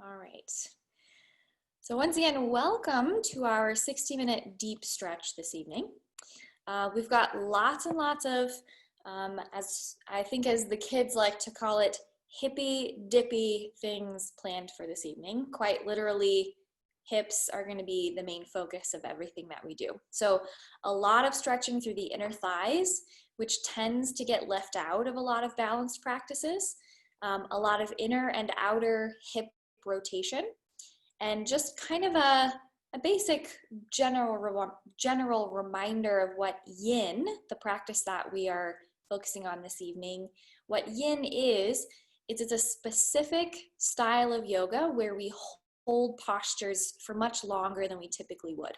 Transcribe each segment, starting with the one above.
All right. So once again, welcome to our 60-minute deep stretch this evening. We've got lots and lots of, as the kids like to call it, hippy dippy things planned for this evening. Quite literally, hips are going to be the main focus of everything that we do. So a lot of stretching through the inner thighs, which tends to get left out of a lot of balanced practices. A lot of inner and outer hip rotation, and just kind of a basic general reminder of what yin, the practice that we are focusing on this evening, what yin is. It's a specific style of yoga where we hold postures for much longer than we typically would.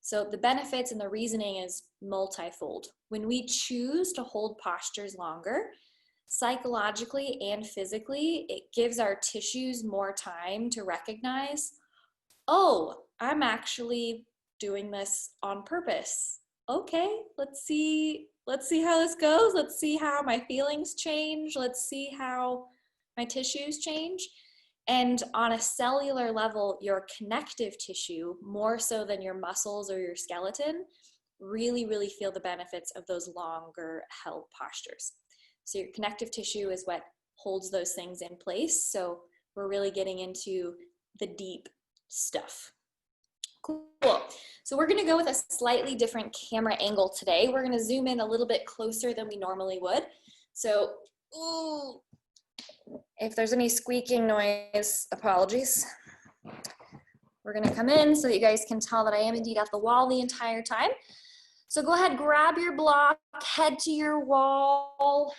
So the benefits and the reasoning is multifold. When we choose to hold postures longer, psychologically and physically, it gives our tissues more time to recognize, oh, I'm actually doing this on purpose. Okay, let's see how this goes. Let's see how my feelings change. Let's see how my tissues change. And on a cellular level, your connective tissue, more so than your muscles or your skeleton, really, really feel the benefits of those longer held postures. So your connective tissue is what holds those things in place. So we're really getting into the deep stuff. Cool. So we're going to go with a slightly different camera angle today. We're going to zoom in a little bit closer than we normally would. So, ooh, if there's any squeaking noise, apologies. We're going to come in so that you guys can tell that I am indeed at the wall the entire time. So go ahead, grab your block, head to your wall.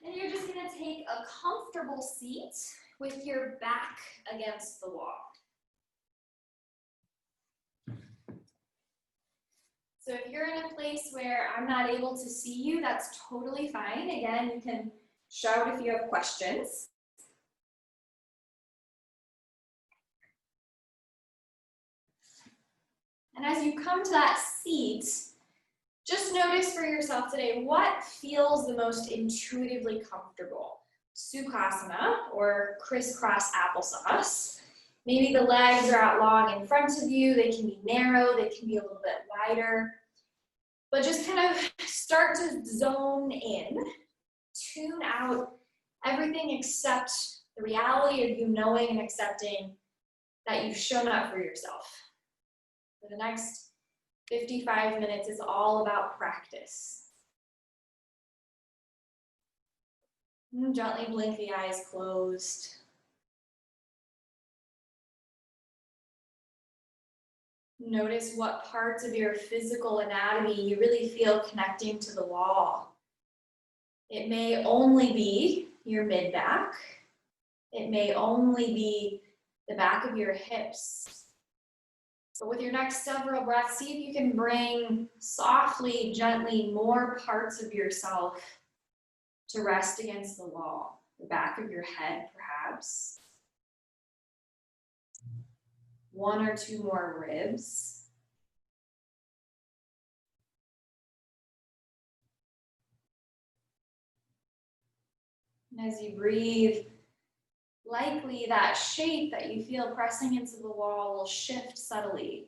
And you're just going to take a comfortable seat with your back against the wall. So if you're in a place where I'm not able to see you, that's totally fine. Again, you can shout if you have questions. And as you come to that seat, just notice for yourself today, what feels the most intuitively comfortable? Sukhasana, or crisscross applesauce. Maybe the legs are out long in front of you. They can be narrow. They can be a little bit wider. But just kind of start to zone in, tune out everything except the reality of you knowing and accepting that you've shown up for yourself. For the next 55 minutes is all about practice. And gently blink the eyes closed. Notice what parts of your physical anatomy you really feel connecting to the wall. It may only be your mid-back. It may only be the back of your hips. But with your next several breaths, see if you can bring softly, gently more parts of yourself to rest against the wall. The back of your head, perhaps. One or two more ribs. And as you breathe, likely that shape that you feel pressing into the wall will shift subtly.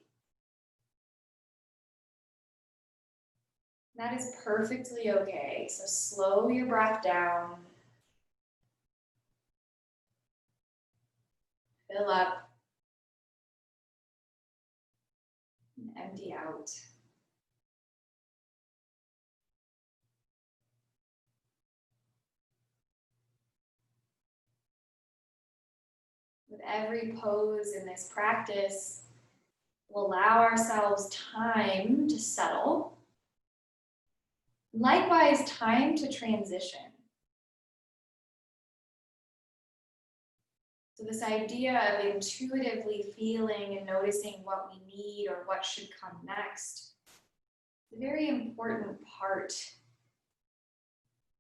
That is perfectly okay. So slow your breath down. Fill up. And empty out. With every pose in this practice, we'll allow ourselves time to settle. Likewise, time to transition. So this idea of intuitively feeling and noticing what we need or what should come next is a very important part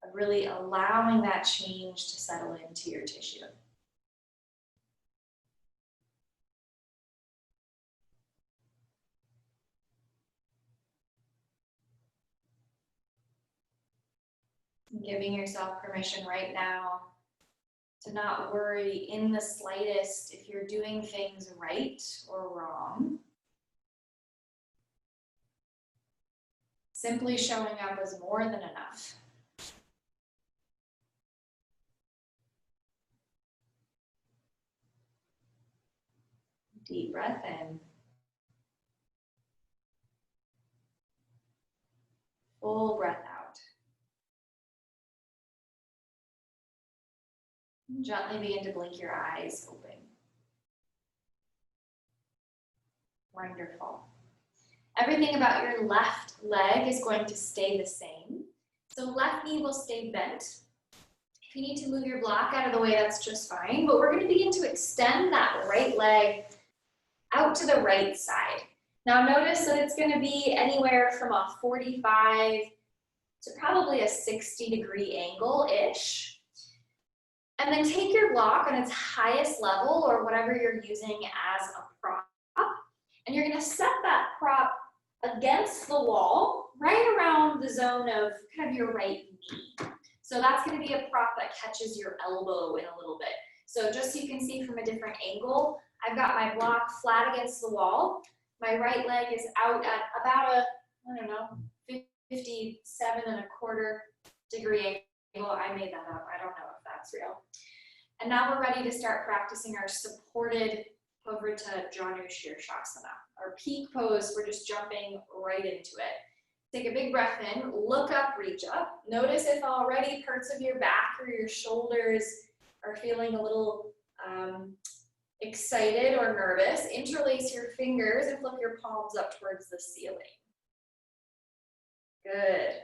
of really allowing that change to settle into your tissue. Giving yourself permission right now to not worry in the slightest if you're doing things right or wrong. Simply showing up is more than enough. Deep breath in. Full breath out. Gently begin to blink your eyes open. Wonderful. Everything about your left leg is going to stay the same. So left knee will stay bent. If you need to move your block out of the way, that's just fine. But we're going to begin to extend that right leg out to the right side. Now notice that it's going to be anywhere from a 45 to probably a 60-degree angle-ish. And then take your block on its highest level or whatever you're using as a prop. And you're going to set that prop against the wall, right around the zone of kind of your right knee. So that's going to be a prop that catches your elbow in a little bit. So just so you can see from a different angle, I've got my block flat against the wall. My right leg is out at about a, 57.25 angle. I made that up. I don't know if that's real. And now we're ready to start practicing our supported Pavrita Janu Shirshasana. Our peak pose, we're just jumping right into it. Take a big breath in, look up, reach up. Notice if already parts of your back or your shoulders are feeling a little excited or nervous. Interlace your fingers and flip your palms up towards the ceiling. Good.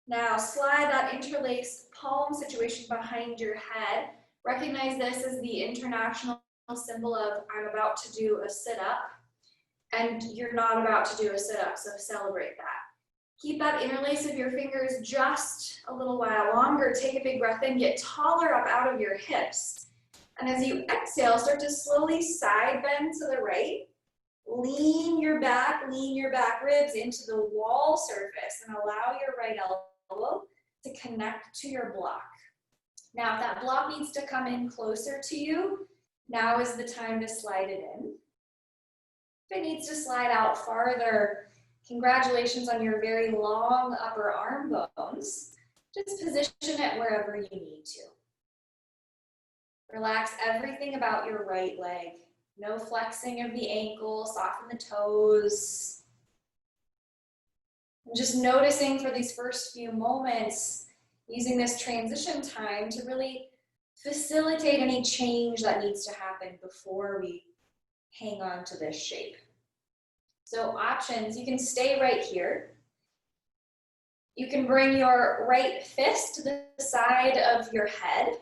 Now slide that interlaced palm situation behind your head. Recognize this as the international symbol of I'm about to do a sit-up, and you're not about to do a sit-up, so celebrate that. Keep that interlace of your fingers just a little while longer. Take a big breath in, get taller up out of your hips. And as you exhale, start to slowly side bend to the right. Lean your back ribs into the wall surface and allow your right elbow to connect to your block. Now, if that block needs to come in closer to you, now is the time to slide it in. If it needs to slide out farther, congratulations on your very long upper arm bones. Just position it wherever you need to. Relax everything about your right leg. No flexing of the ankle, soften the toes. And just noticing for these first few moments, using this transition time to really facilitate any change that needs to happen before we hang on to this shape. So options, you can stay right here. You can bring your right fist to the side of your head.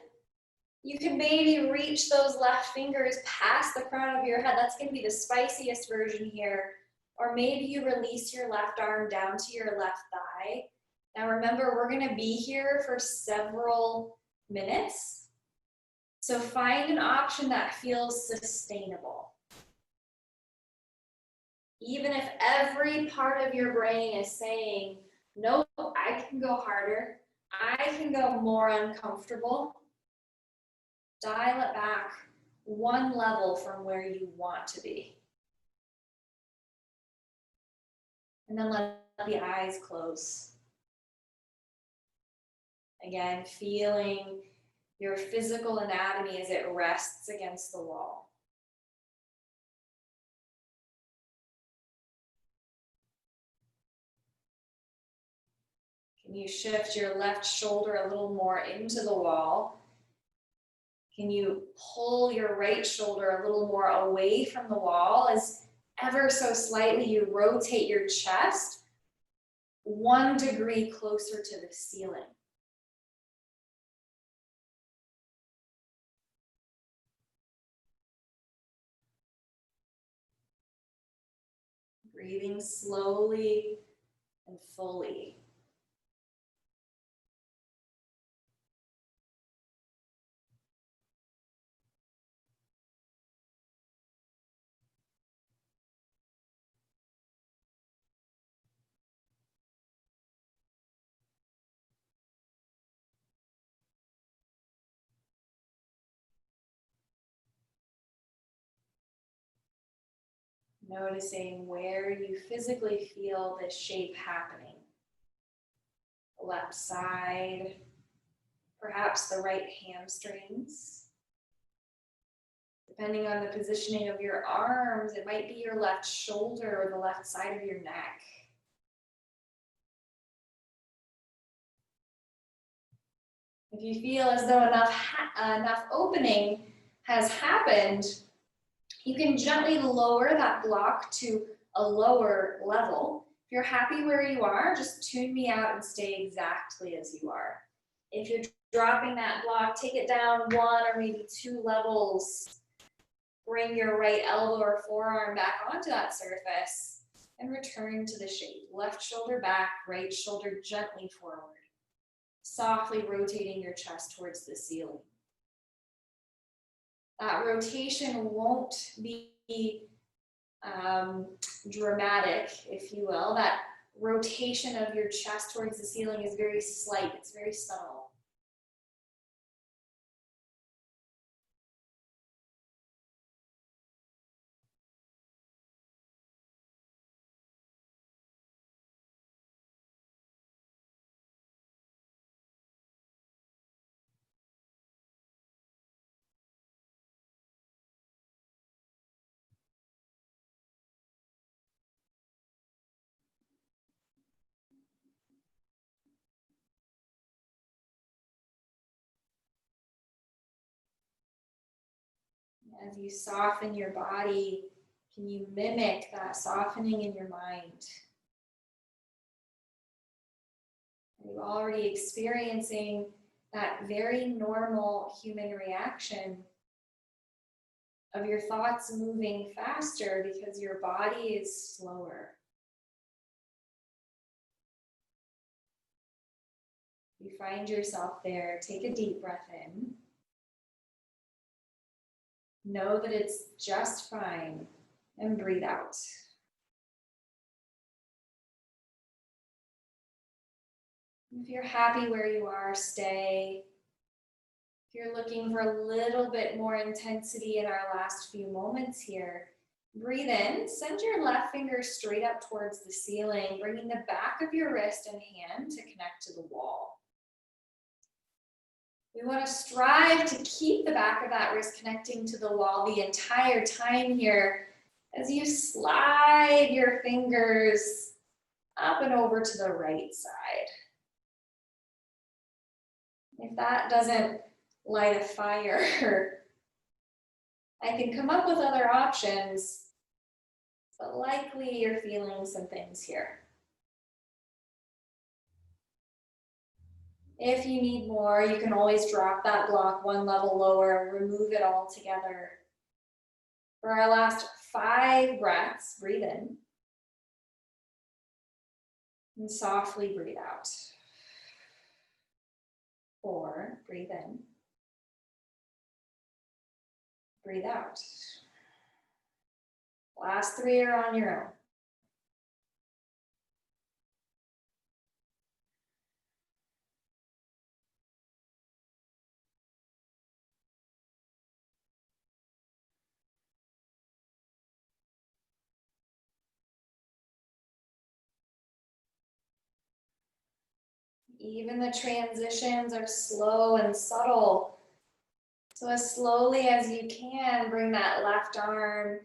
You can maybe reach those left fingers past the crown of your head. That's going to be the spiciest version here. Or maybe you release your left arm down to your left thigh. Now remember, we're going to be here for several minutes. So find an option that feels sustainable. Even if every part of your brain is saying, nope, I can go harder. I can go more uncomfortable. Dial it back one level from where you want to be. And then let the eyes close. Again, feeling your physical anatomy as it rests against the wall. Can you shift your left shoulder a little more into the wall? Can you pull your right shoulder a little more away from the wall as ever so slightly you rotate your chest 1 degree closer to the ceiling? Breathing slowly and fully. Noticing where you physically feel this shape happening. Left side, perhaps the right hamstrings. Depending on the positioning of your arms, it might be your left shoulder or the left side of your neck. If you feel as though enough opening has happened, you can gently lower that block to a lower level. If you're happy where you are, just tune me out and stay exactly as you are. If you're dropping that block, take it down 1 or maybe 2 levels. Bring your right elbow or forearm back onto that surface and return to the shape. Left shoulder back, right shoulder gently forward. Softly rotating your chest towards the ceiling. That rotation won't be dramatic, if you will. That rotation of your chest towards the ceiling is very slight, it's very subtle. As you soften your body, can you mimic that softening in your mind? Are you already experiencing that very normal human reaction of your thoughts moving faster because your body is slower? You find yourself there, take a deep breath in. Know that it's just fine, and breathe out. If you're happy where you are, stay. If you're looking for a little bit more intensity in our last few moments here, breathe in, send your left finger straight up towards the ceiling, bringing the back of your wrist and hand to connect to the wall. We want to strive to keep the back of that wrist connecting to the wall the entire time here as you slide your fingers up and over to the right side. If that doesn't light a fire, I can come up with other options, but likely you're feeling some things here. If you need more, you can always drop that block 1 level lower, remove it all together. For our last 5 breaths, breathe in. And softly breathe out. 4, breathe in. Breathe out. Last 3 are on your own. Even the transitions are slow and subtle. So as slowly as you can, bring that left arm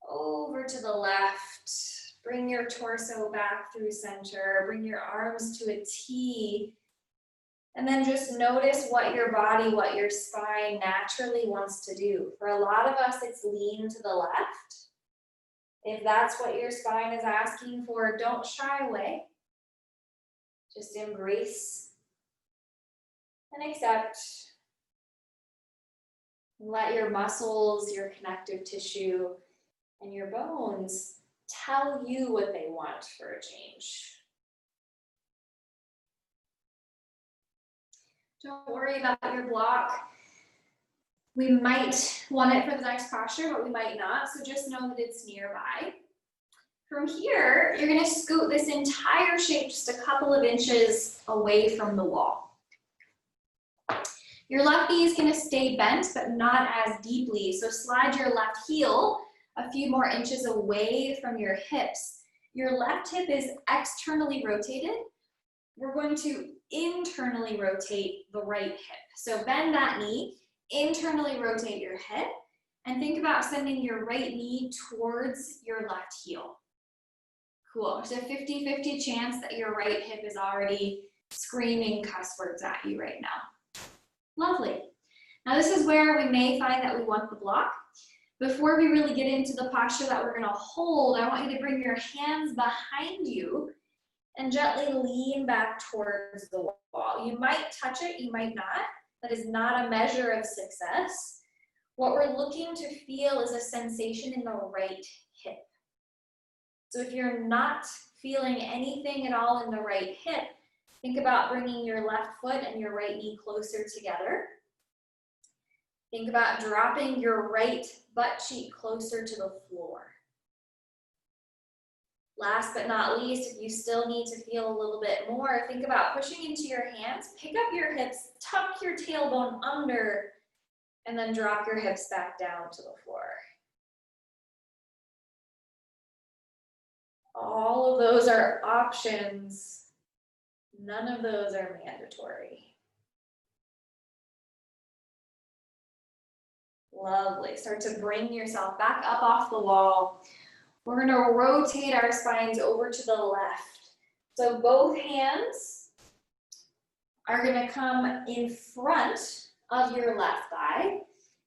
over to the left. Bring your torso back through center. Bring your arms to a T. And then just notice what your body, what your spine naturally wants to do. For a lot of us, it's lean to the left. If that's what your spine is asking for, don't shy away. Just embrace and accept. And let your muscles, your connective tissue, and your bones tell you what they want for a change. Don't worry about your block. We might want it for the next posture, but we might not. So just know that it's nearby. From here, you're going to scoot this entire shape just a couple of inches away from the wall. Your left knee is going to stay bent, but not as deeply. So slide your left heel a few more inches away from your hips. Your left hip is externally rotated. We're going to internally rotate the right hip. So bend that knee, internally rotate your hip, and think about sending your right knee towards your left heel. Cool. There's a 50-50 chance that your right hip is already screaming cuss words at you right now. Lovely. Now this is where we may find that we want the block. Before we really get into the posture that we're going to hold, I want you to bring your hands behind you and gently lean back towards the wall. You might touch it, you might not. That is not a measure of success. What we're looking to feel is a sensation in the right hip. So if you're not feeling anything at all in the right hip, think about bringing your left foot and your right knee closer together. Think about dropping your right butt cheek closer to the floor. Last but not least, if you still need to feel a little bit more, think about pushing into your hands, pick up your hips, tuck your tailbone under, and then drop your hips back down to the floor. All of those are options. None of those are mandatory. Lovely. Start to bring yourself back up off the wall. We're going to rotate our spines over to the left. So both hands are going to come in front of your left thigh.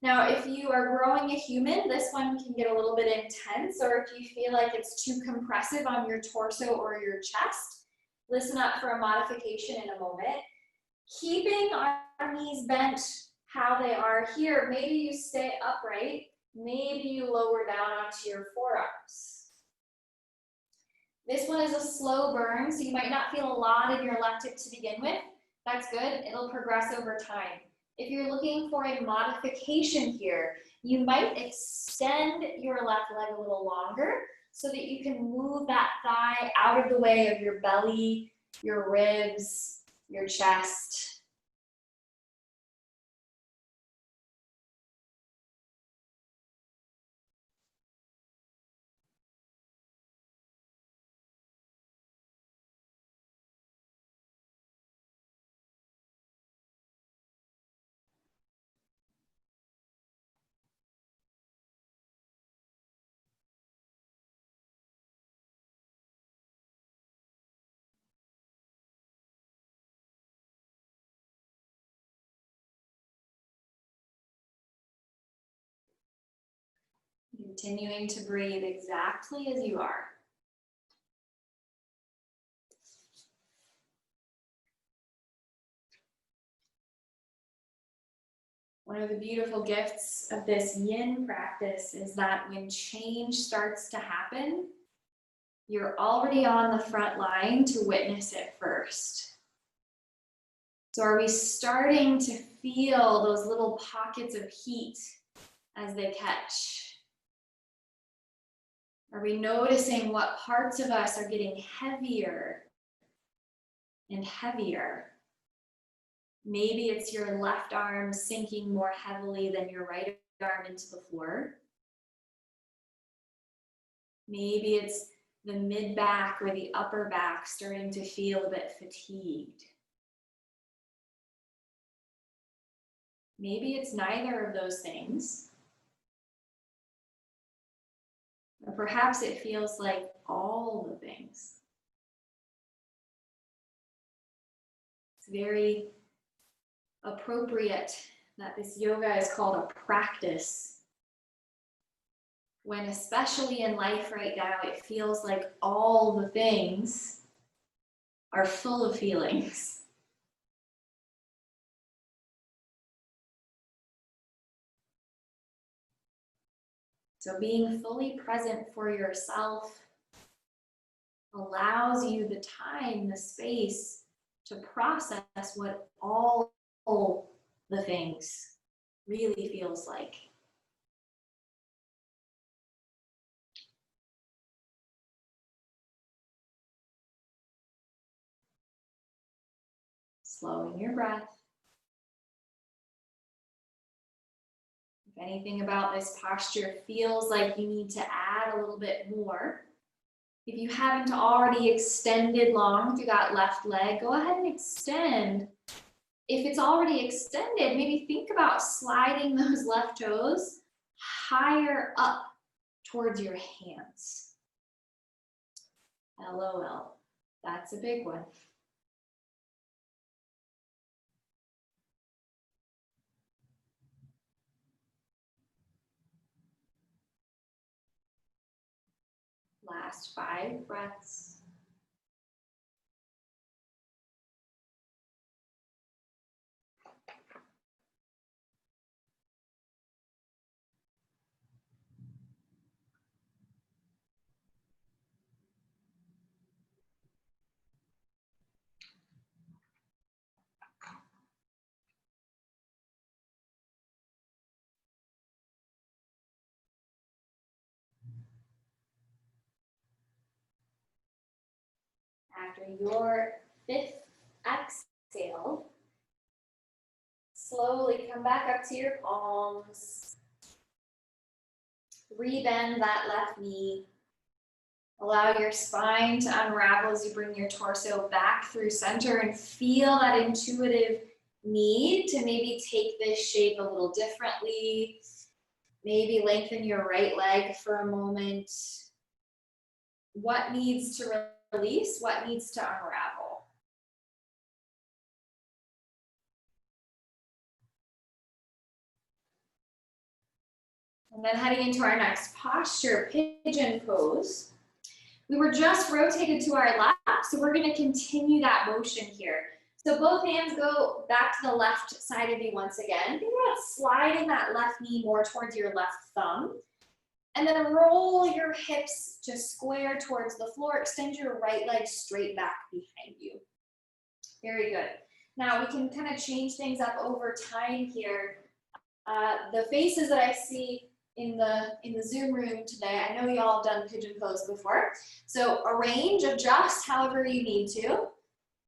Now, if you are growing a human, this one can get a little bit intense, or if you feel like it's too compressive on your torso or your chest, listen up for a modification in a moment. Keeping our knees bent how they are here, maybe you stay upright, maybe you lower down onto your forearms. This one is a slow burn, so you might not feel a lot in your left hip to begin with. That's good, it'll progress over time. If you're looking for a modification here, you might extend your left leg a little longer so that you can move that thigh out of the way of your belly, your ribs, your chest. Continuing to breathe exactly as you are. One of the beautiful gifts of this yin practice is that when change starts to happen, you're already on the front line to witness it first. So are we starting to feel those little pockets of heat as they catch? Are we noticing what parts of us are getting heavier and heavier? Maybe it's your left arm sinking more heavily than your right arm into the floor. Maybe it's the mid-back or the upper back starting to feel a bit fatigued. Maybe it's neither of those things. Or perhaps it feels like all the things. It's very appropriate that this yoga is called a practice, when especially in life right now, it feels like all the things are full of feelings. So being fully present for yourself allows you the time, the space to process what all the things really feels like. Slowing your breath. If anything about this posture feels like you need to add a little bit more, if you haven't already extended long through that left leg, go ahead and extend. If it's already extended, maybe think about sliding those left toes higher up towards your hands. LOL, that's a big one. Last 5 breaths. After your 5th exhale, slowly come back up to your palms. Rebend that left knee. Allow your spine to unravel as you bring your torso back through center and feel that intuitive need to maybe take this shape a little differently. Maybe lengthen your right leg for a moment. What needs to release? What needs to unravel? And then heading into our next posture, pigeon pose. We were just rotated to our left, so we're going to continue that motion here. So both hands go back to the left side of you once again. Think about sliding that left knee more towards your left thumb. And then roll your hips to square towards the floor. Extend your right leg straight back behind you. Very good. Now we can kind of change things up over time here. The faces that I see in the Zoom room today, I know you all have done pigeon pose before. So arrange, adjust however you need to.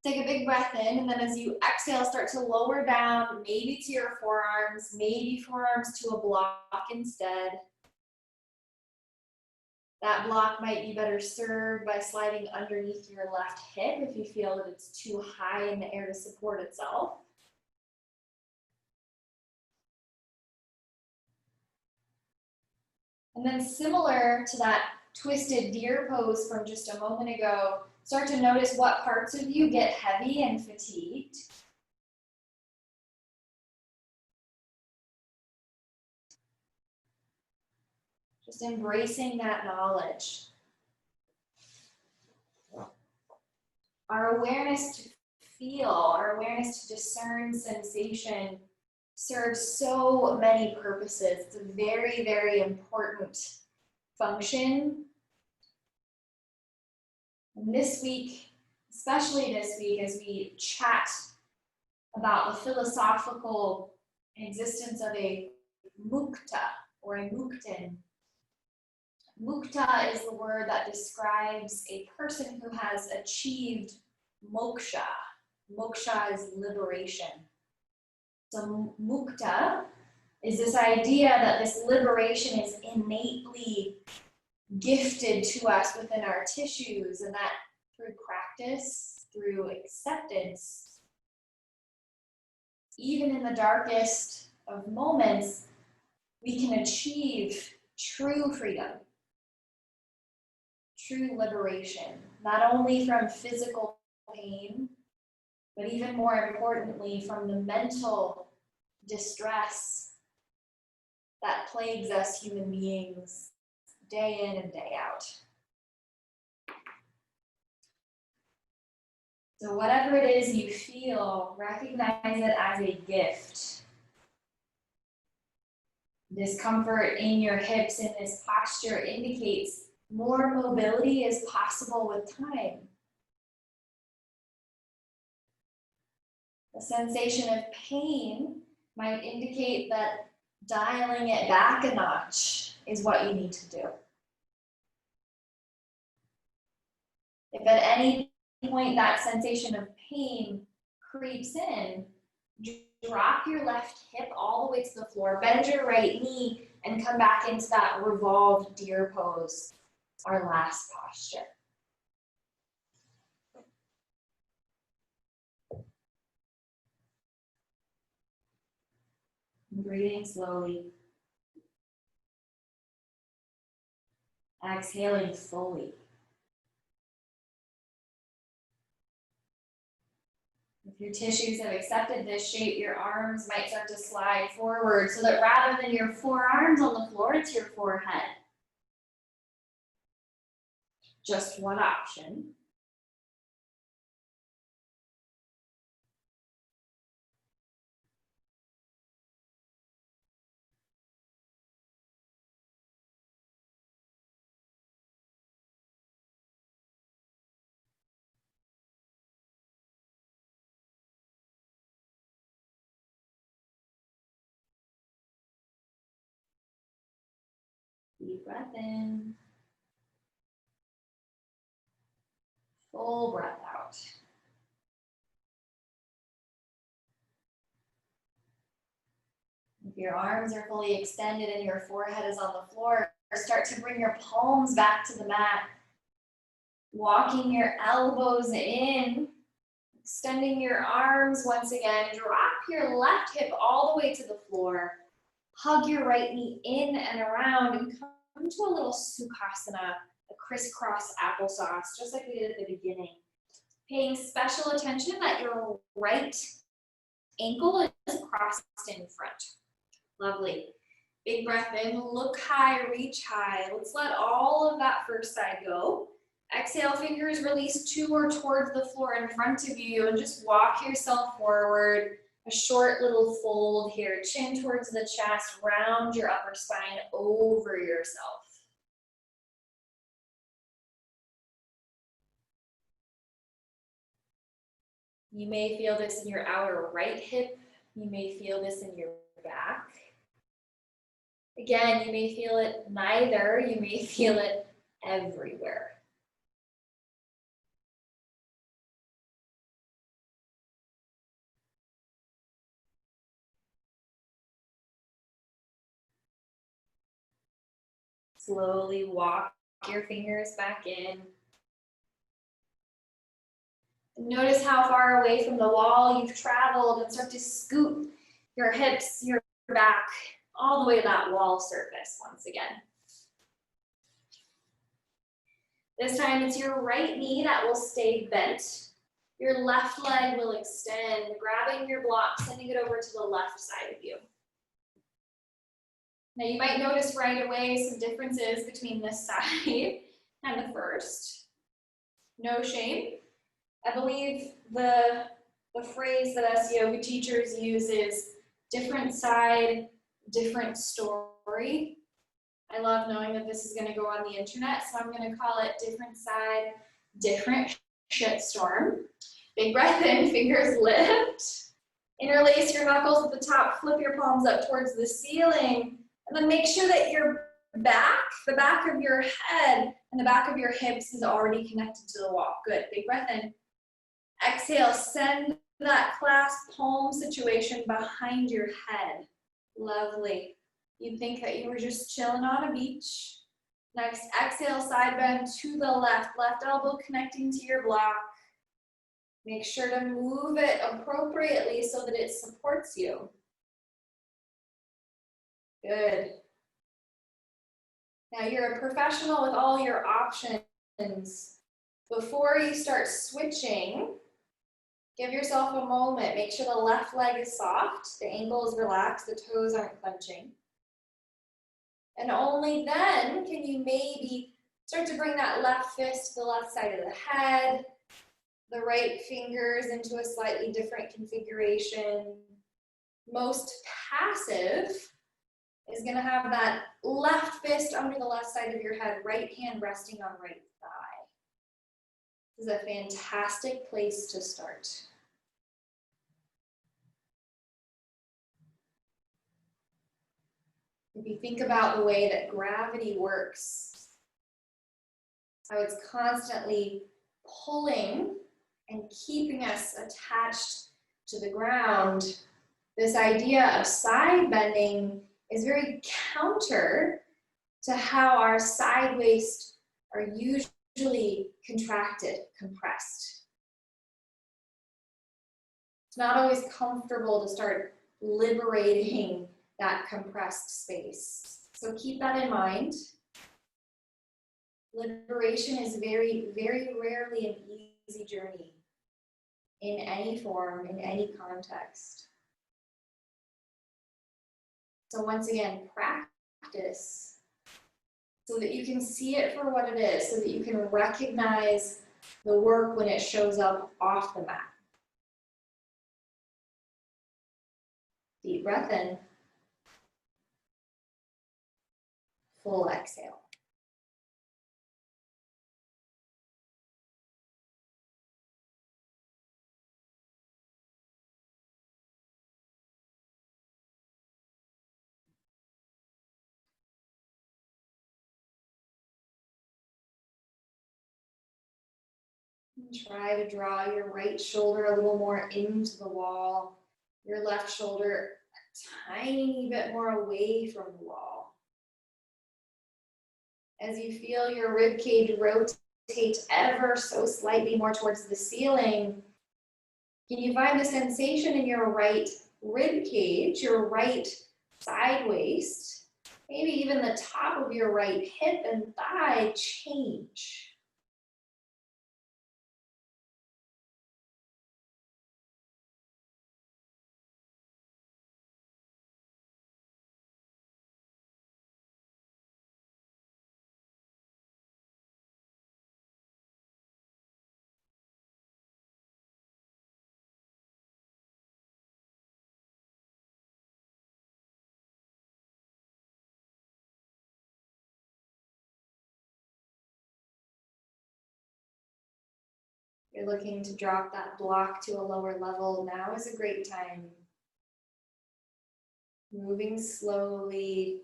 Take a big breath in, and then as you exhale, start to lower down, maybe to your forearms, maybe forearms to a block instead. That block might be better served by sliding underneath your left hip if you feel that it's too high in the air to support itself. And then similar to that twisted deer pose from just a moment ago, start to notice what parts of you get heavy and fatigued. Just embracing that knowledge. Our awareness to feel, our awareness to discern sensation serves so many purposes. It's a very, very important function. And this week, especially this week, as we chat about the philosophical existence of a mukta or a muktin. Mukta is the word that describes a person who has achieved moksha. Moksha is liberation. So mukta is this idea that this liberation is innately gifted to us within our tissues, and that through practice, through acceptance, even in the darkest of moments, we can achieve true freedom, true liberation, not only from physical pain, but even more importantly, from the mental distress that plagues us human beings day in and day out. So whatever it is you feel, recognize it as a gift. Discomfort in your hips in this posture indicates more mobility is possible with time. The sensation of pain might indicate that dialing it back a notch is what you need to do. If at any point that sensation of pain creeps in, drop your left hip all the way to the floor, bend your right knee, and come back into that revolved deer pose, our last posture. Breathing slowly. Exhaling fully. If your tissues have accepted this shape, your arms might start to slide forward so that rather than your forearms on the floor, it's your forehead. Just one option. Deep breath in. Full breath out. If your arms are fully extended and your forehead is on the floor, start to bring your palms back to the mat. Walking your elbows in, extending your arms once again. Drop your left hip all the way to the floor. Hug your right knee in and around and come to a little Sukhasana, a crisscross applesauce, just like we did at the beginning. Paying special attention that your right ankle is crossed in front. Lovely. Big breath in, look high, reach high. Let's let all of that first side go. Exhale, fingers release towards the floor in front of you and just walk yourself forward. A short little fold here, chin towards the chest, round your upper spine over yourself. You may feel this in your outer right hip. You may feel this in your back. Again, you may feel it neither. You may feel it everywhere. Slowly walk your fingers back in. Notice how far away from the wall you've traveled and start to scoot your hips, your back, all the way to that wall surface once again. This time it's your right knee that will stay bent. Your left leg will extend, grabbing your block, sending it over to the left side of you. Now you might notice right away some differences between this side and the first. No shame. I believe the phrase that us yoga teachers use is different side, different story. I love knowing that this is going to go on the internet, so I'm going to call it different side, different shitstorm. Big breath in, fingers lift. Interlace your knuckles at the top, flip your palms up towards the ceiling, and then make sure that your back, the back of your head, and the back of your hips is already connected to the wall. Good, big breath in. Exhale, send that clasp palm situation behind your head. Lovely. You'd think that you were just chilling on a beach. Next, exhale, side bend to the left, left elbow connecting to your block. Make sure to move it appropriately so that it supports you. Good. Now you're a professional with all your options. Before you start switching, give yourself a moment. Make sure the left leg is soft, the ankle is relaxed, the toes aren't clenching. And only then can you maybe start to bring that left fist to the left side of the head, the right fingers into a slightly different configuration. Most passive is going to have that left fist under the left side of your head, right hand resting on right thigh. This is a fantastic place to start. If you think about the way that gravity works, how it's constantly pulling and keeping us attached to the ground, this idea of side bending is very counter to how our side waists are usually contracted, compressed. It's not always comfortable to start liberating that compressed space. So keep that in mind. Liberation is very, very rarely an easy journey in any form, in any context. So once again, practice so that you can see it for what it is, so that you can recognize the work when it shows up off the mat. Deep breath in. Full exhale. Try to draw your right shoulder a little more into the wall, your left shoulder a tiny bit more away from the wall. As you feel your rib cage rotate ever so slightly more towards the ceiling, can you find the sensation in your right rib cage, your right side waist, maybe even the top of your right hip and thigh change? You're looking to drop that block to a lower level, now is a great time. Moving slowly,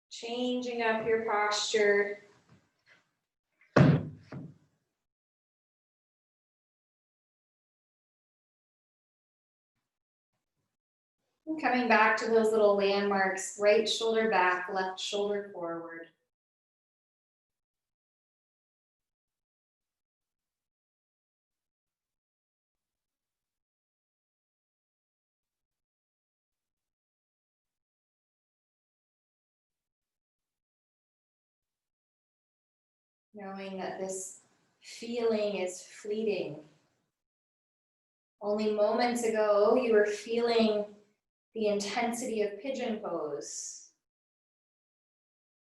changing up your posture. And coming back to those little landmarks, right shoulder back, left shoulder forward. Knowing that this feeling is fleeting. Only moments ago, you were feeling the intensity of pigeon pose.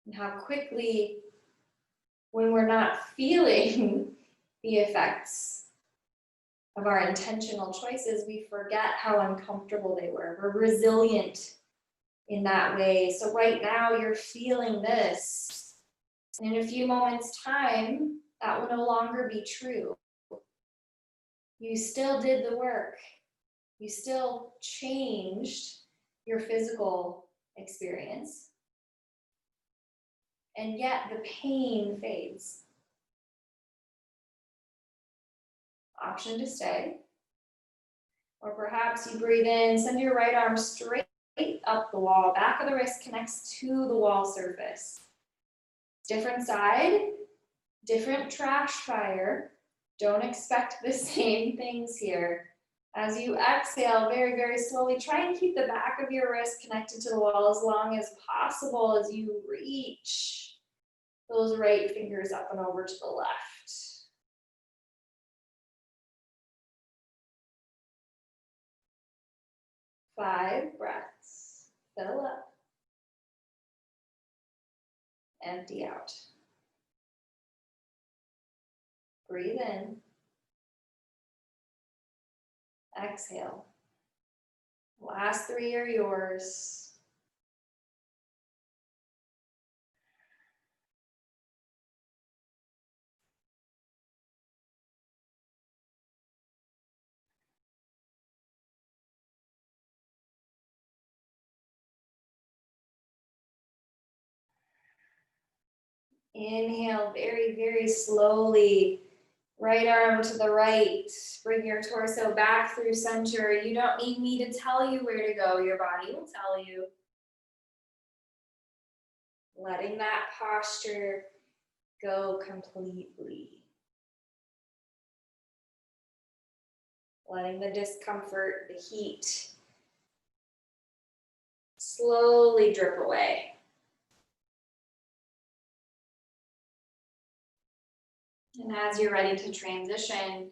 And how quickly, when we're not feeling the effects of our intentional choices, we forget how uncomfortable they were. We're resilient in that way. So right now, you're feeling this. And in a few moments' time, that will no longer be true. You still did the work. You still changed your physical experience. And yet the pain fades. Option to stay. Or perhaps you breathe in, send your right arm straight up the wall. Back of the wrist connects to the wall surface. Different side, different trash fire. Don't expect the same things here. As you exhale, very, very slowly, try and keep the back of your wrist connected to the wall as long as possible as you reach those right fingers up and over to the left. Five breaths. Fill up. Empty out. Breathe in. Exhale. Last three are yours. Inhale very, very slowly. Right arm to the right. Bring your torso back through center. You don't need me to tell you where to go. Your body will tell you. Letting that posture go completely. Letting the discomfort, the heat, slowly drip away. And as you're ready to transition,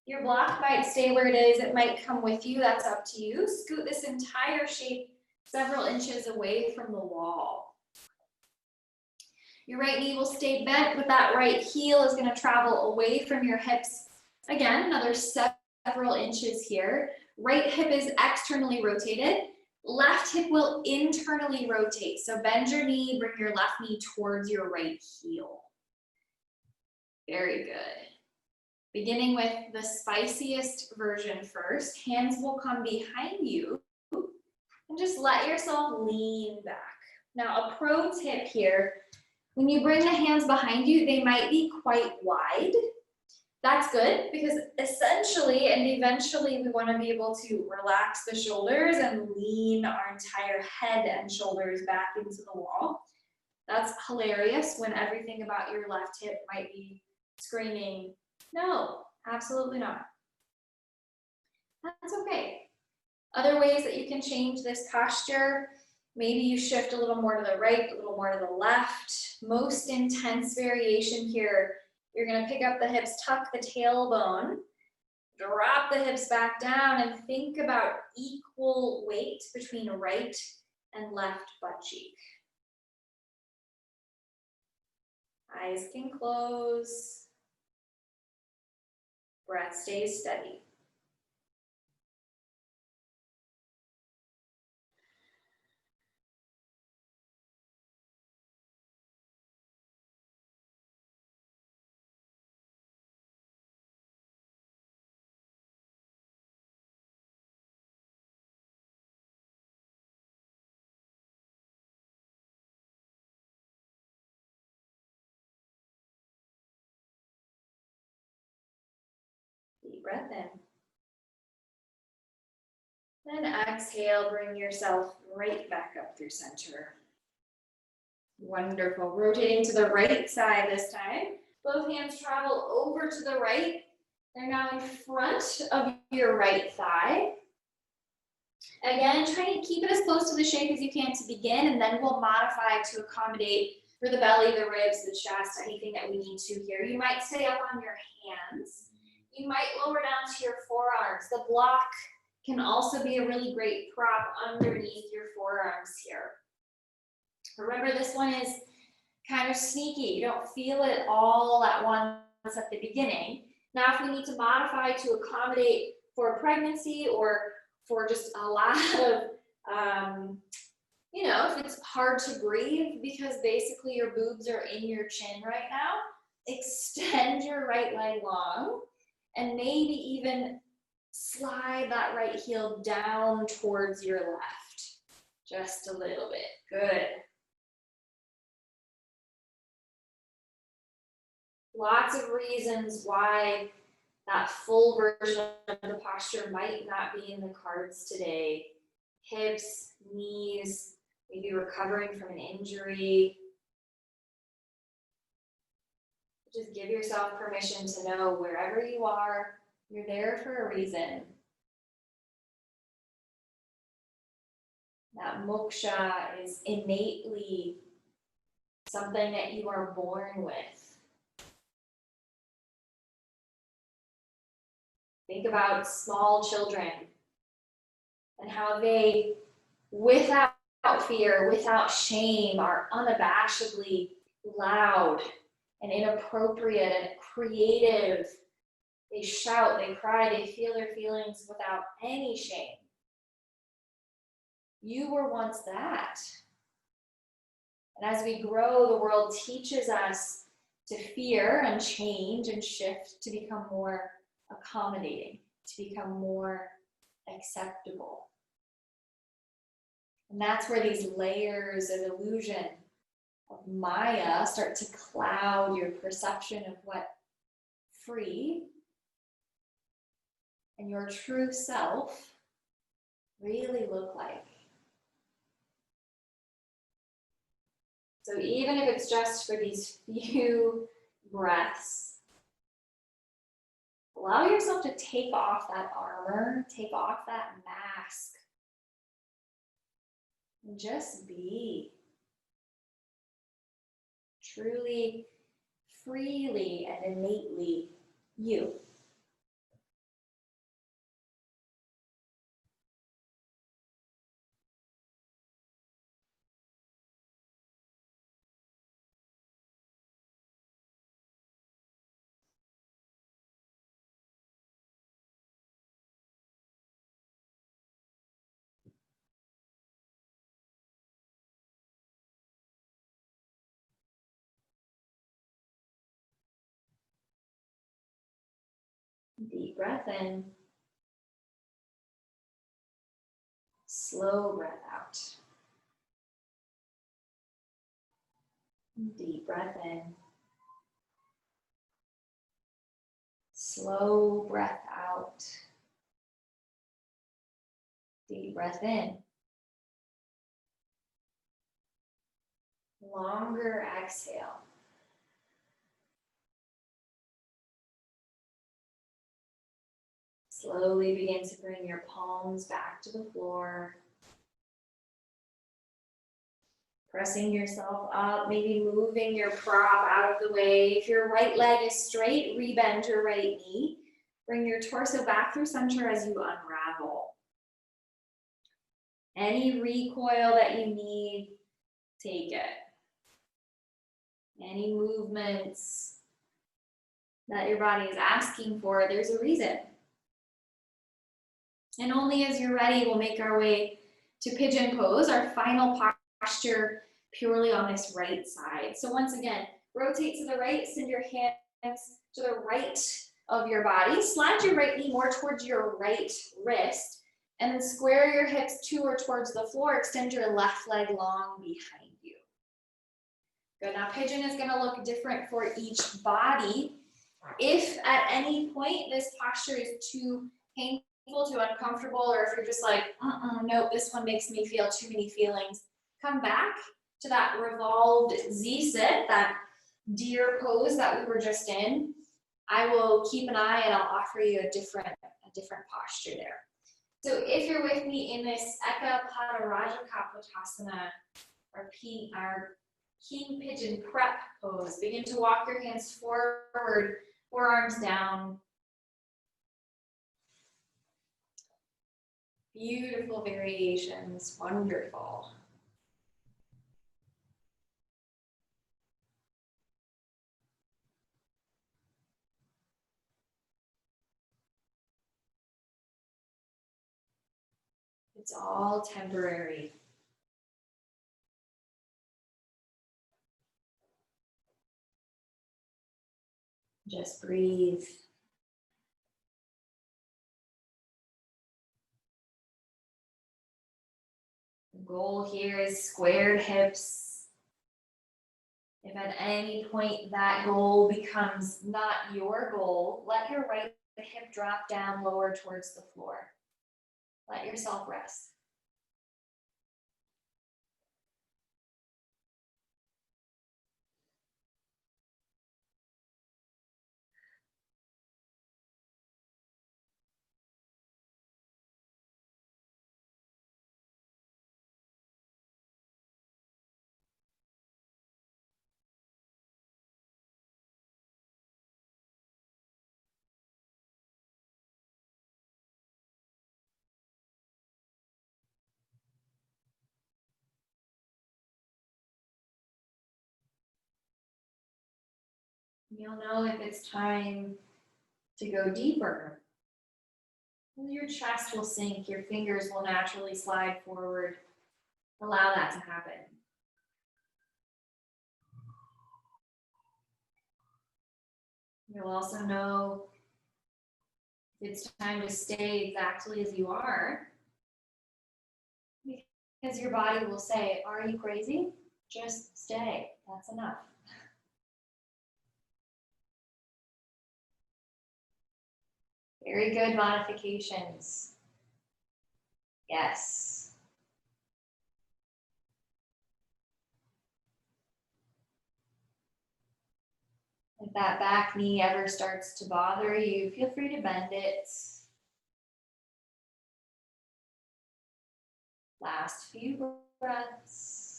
your block might stay where it is. It might come with you. That's up to you. Scoot this entire shape several inches away from the wall. Your right knee will stay bent, but that right heel is going to travel away from your hips. Again, another several inches here. Right hip is externally rotated. Left hip will internally rotate. So bend your knee, bring your left knee towards your right heel. Very good. Beginning with the spiciest version first. Hands will come behind you. And just let yourself lean back. Now, a pro tip here, when you bring the hands behind you, they might be quite wide. That's good because essentially and eventually we want to be able to relax the shoulders and lean our entire head and shoulders back into the wall. That's hilarious when everything about your left hip might be screaming, no, absolutely not. That's okay. Other ways that you can change this posture, maybe you shift a little more to the right, a little more to the left. Most intense variation here, you're going to pick up the hips, tuck the tailbone, drop the hips back down, and think about equal weight between right and left butt cheek. Eyes can close. Breath stays steady. Deep breath in. Then exhale, bring yourself right back up through center. Wonderful. Rotating to the right side this time. Both hands travel over to the right. They're now in front of your right thigh. Again, try to keep it as close to the shape as you can to begin, and then we'll modify to accommodate for the belly, the ribs, the chest, anything that we need to here. You might stay up on your hands. You might lower down to your forearms. The block can also be a really great prop underneath your forearms here. Remember, this one is kind of sneaky. You don't feel it all at once at the beginning. Now, if we need to modify to accommodate for pregnancy or for just a lot of, if it's hard to breathe because basically your boobs are in your chin right now, extend your right leg long and maybe even slide that right heel down towards your left. Just a little bit. Good. Lots of reasons why that full version of the posture might not be in the cards today. Hips, knees, maybe recovering from an injury. Just give yourself permission to know wherever you are, you're there for a reason. That moksha is innately something that you are born with. Think about small children and how they, without fear, without shame, are unabashedly loud and inappropriate and creative. They shout, they cry, they feel their feelings without any shame. You were once that. And as we grow, the world teaches us to fear and change and shift to become more accommodating, to become more acceptable. And that's where these layers of illusion, of Maya, start to cloud your perception of what free and your true self really look like? So even if it's just for these few breaths, allow yourself to take off that armor, take off that mask, and just be truly, freely, and innately you. Deep breath in. Slow breath out. Deep breath in. Slow breath out. Deep breath in. Longer exhale. Slowly begin to bring your palms back to the floor. Pressing yourself up, maybe moving your prop out of the way. If your right leg is straight, rebend your right knee. Bring your torso back through center as you unravel. Any recoil that you need, take it. Any movements that your body is asking for, there's a reason. And only as you're ready, we'll make our way to pigeon pose, our final posture purely on this right side. So once again, rotate to the right, send your hands to the right of your body. Slide your right knee more towards your right wrist, and then square your hips to or towards the floor. Extend your left leg long behind you. Good, now pigeon is gonna look different for each body. If at any point this posture is too painful, too uncomfortable, or if you're just like, nope, this one makes me feel too many feelings, come back to that revolved Z-sit, that deer pose that we were just in. I will keep an eye and I'll offer you a different posture there. So if you're with me in this Eka Pada Raja Kapotasana, our King Pigeon Prep pose, begin to walk your hands forward, forearms down. Beautiful variations, wonderful. It's all temporary. Just breathe. The goal here is squared hips. If at any point that goal becomes not your goal, let your right hip drop down lower towards the floor. Let yourself rest. You'll know if it's time to go deeper. Your chest will sink, your fingers will naturally slide forward. Allow that to happen. You'll also know if it's time to stay exactly as you are, because your body will say, are you crazy? Just stay, that's enough. Very good modifications. Yes. If that back knee ever starts to bother you, feel free to bend it. Last few breaths.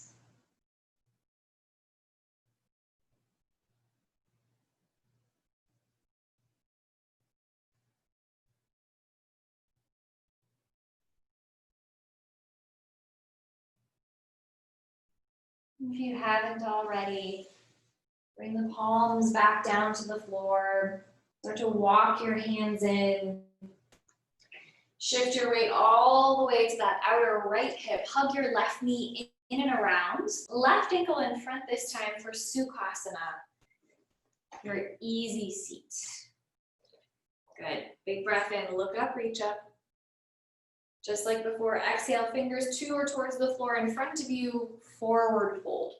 If you haven't already, bring the palms back down to the floor. Start to walk your hands in. Shift your weight all the way to that outer right hip. Hug your left knee in and around. Left ankle in front this time for Sukhasana, your easy seat. Good. Big breath in, look up, reach up. Just like before, exhale, fingers to or towards the floor in front of you, forward fold.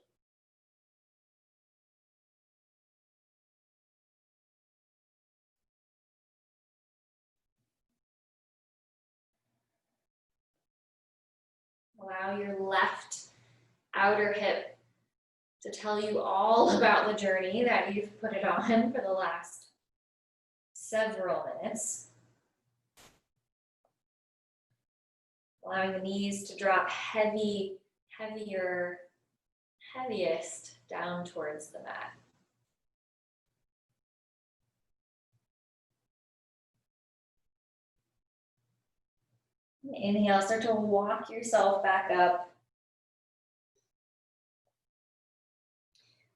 Allow your left outer hip to tell you all about the journey that you've put it on for the last several minutes. Allowing the knees to drop heaviest down towards the mat. Inhale, start to walk yourself back up.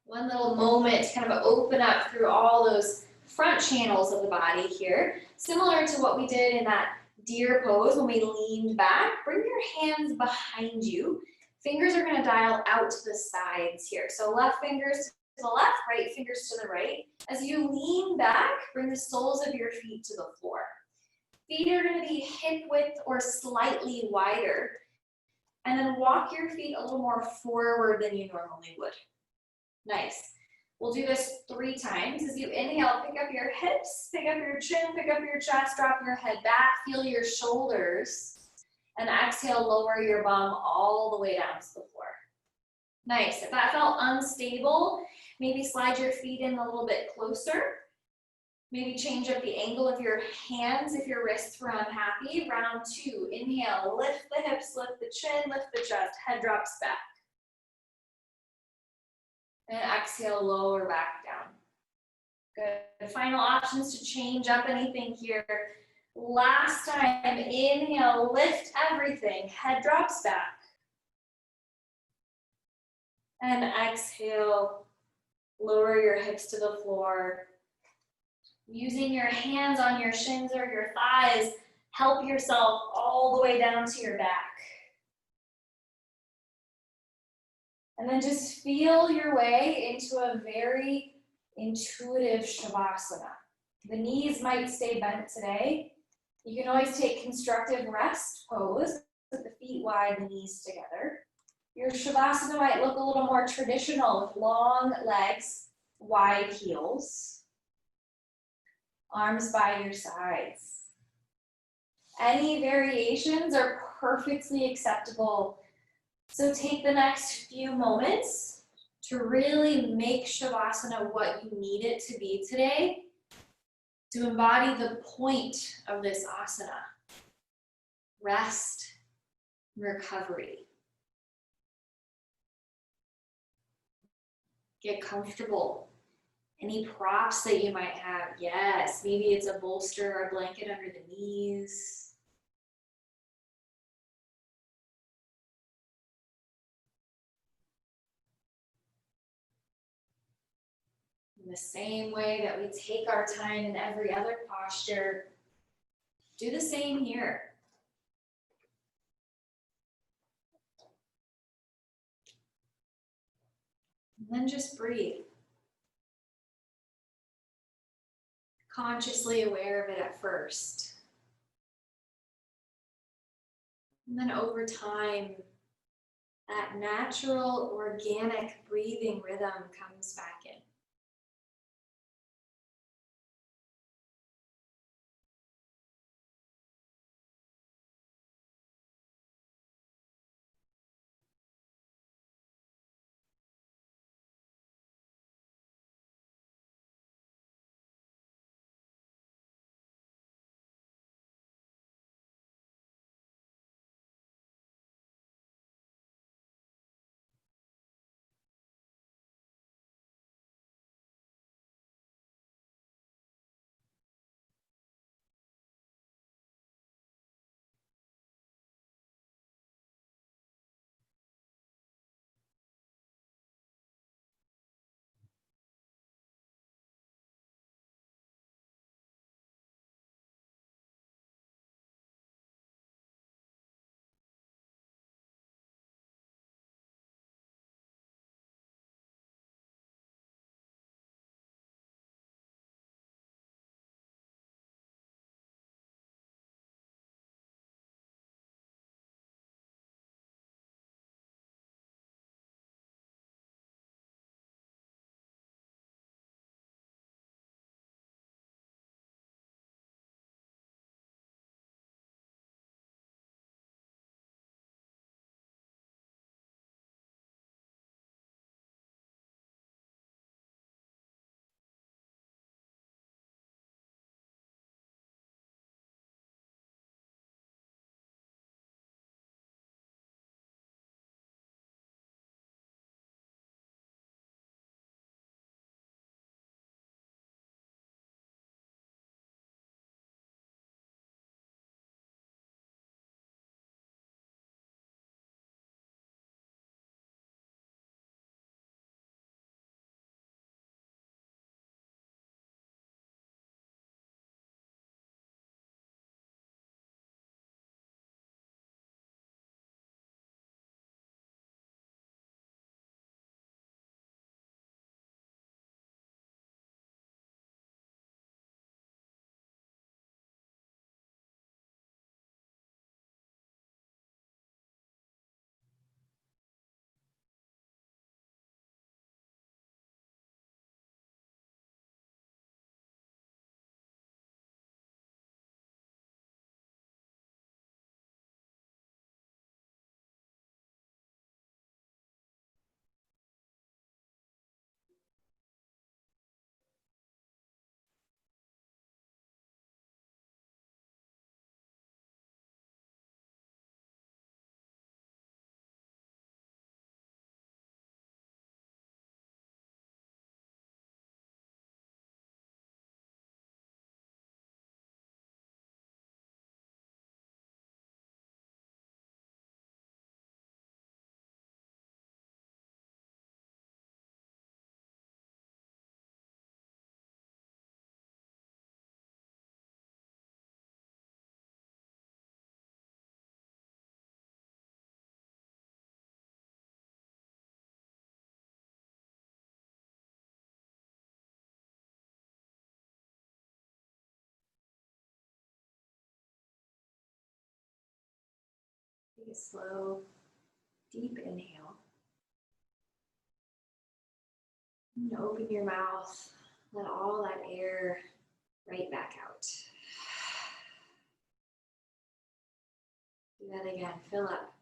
One little moment to kind of open up through all those front channels of the body here. Similar to what we did in that deer pose when we leaned back. Bring your hands behind you. Fingers are going to dial out to the sides here. So left fingers to the left, right fingers to the right. As you lean back, bring the soles of your feet to the floor. Feet are going to be hip width or slightly wider. And then walk your feet a little more forward than you normally would. Nice. We'll do this 3 times. As you inhale, pick up your hips, pick up your chin, pick up your chest, drop your head back, feel your shoulders. And exhale, lower your bum all the way down to the floor. Nice. If that felt unstable, maybe slide your feet in a little bit closer. Maybe change up the angle of your hands if your wrists were unhappy. Round 2, inhale, lift the hips, lift the chin, lift the chest, head drops back. And exhale, lower back down. Good. Final options to change up anything here. Last time, inhale, lift everything, head drops back. And exhale, lower your hips to the floor. Using your hands on your shins or your thighs, help yourself all the way down to your back. And then just feel your way into a very intuitive Shavasana. The knees might stay bent today. You can always take constructive rest pose with the feet wide, the knees together. Your Shavasana might look a little more traditional with long legs, wide heels, arms by your sides. Any variations are perfectly acceptable. So take the next few moments to really make Shavasana what you need it to be today, to embody the point of this asana: rest, recovery. Get comfortable. Any props that you might have, yes, maybe it's a bolster or a blanket under the knees. In the same way that we take our time in every other posture, do the same here. And then just breathe. Consciously aware of it at first. And then over time, that natural, organic breathing rhythm comes back in. Take a slow, deep inhale. And open your mouth. Let all that air right back out. Do that again. Fill up.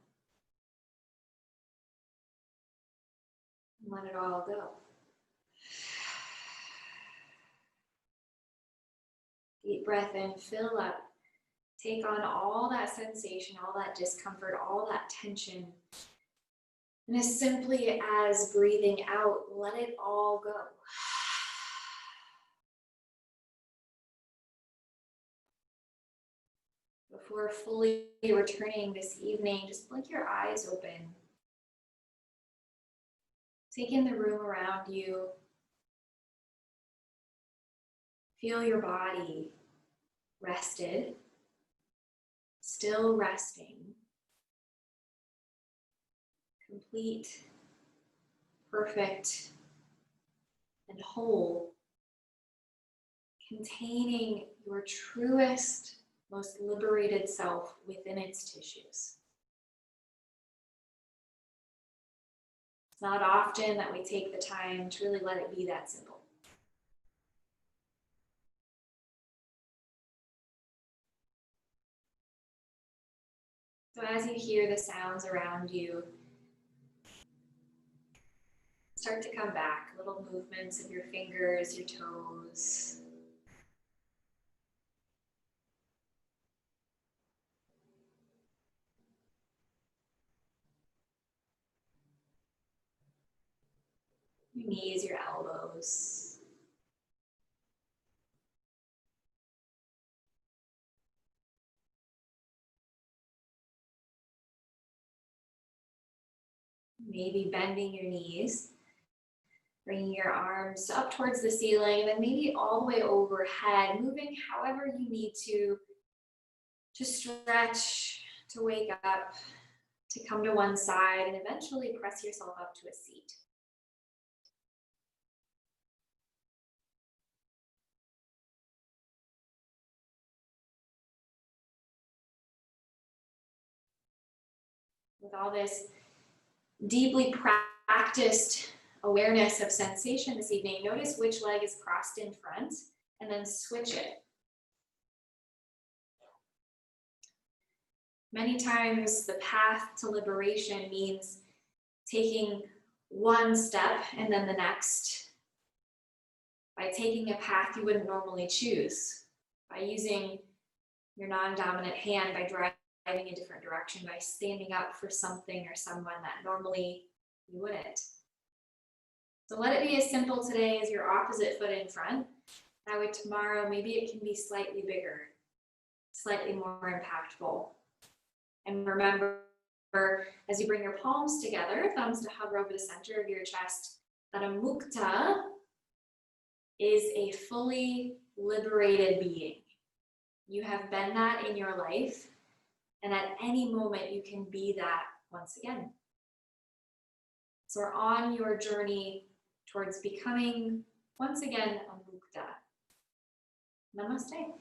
And let it all go. Deep breath in, fill up. Take on all that sensation, all that discomfort, all that tension. And as simply as breathing out, let it all go. Before fully returning this evening, just blink your eyes open. Take in the room around you. Feel your body rested, still resting, complete, perfect, and whole, containing your truest, most liberated self within its tissues. It's not often that we take the time to really let it be that simple. So as you hear the sounds around you, start to come back, little movements of your fingers, your toes. Your knees, your elbows. Maybe bending your knees, bringing your arms up towards the ceiling, and then maybe all the way overhead, moving however you need to stretch, to wake up, to come to one side, and eventually press yourself up to a seat. With all this deeply practiced awareness of sensation this evening, notice which leg is crossed in front, and then switch it. Many times the path to liberation means taking one step and then the next, by taking a path you wouldn't normally choose, by using your non-dominant hand, by driving a different direction, by standing up for something or someone that normally you wouldn't. So let it be as simple today as your opposite foot in front. That way tomorrow, maybe it can be slightly bigger, slightly more impactful. And remember, as you bring your palms together, thumbs to hover over the center of your chest, that a mukta is a fully liberated being. You have been that in your life, and at any moment you can be that once again. So we're on your journey towards becoming, once again, a mukta. Namaste.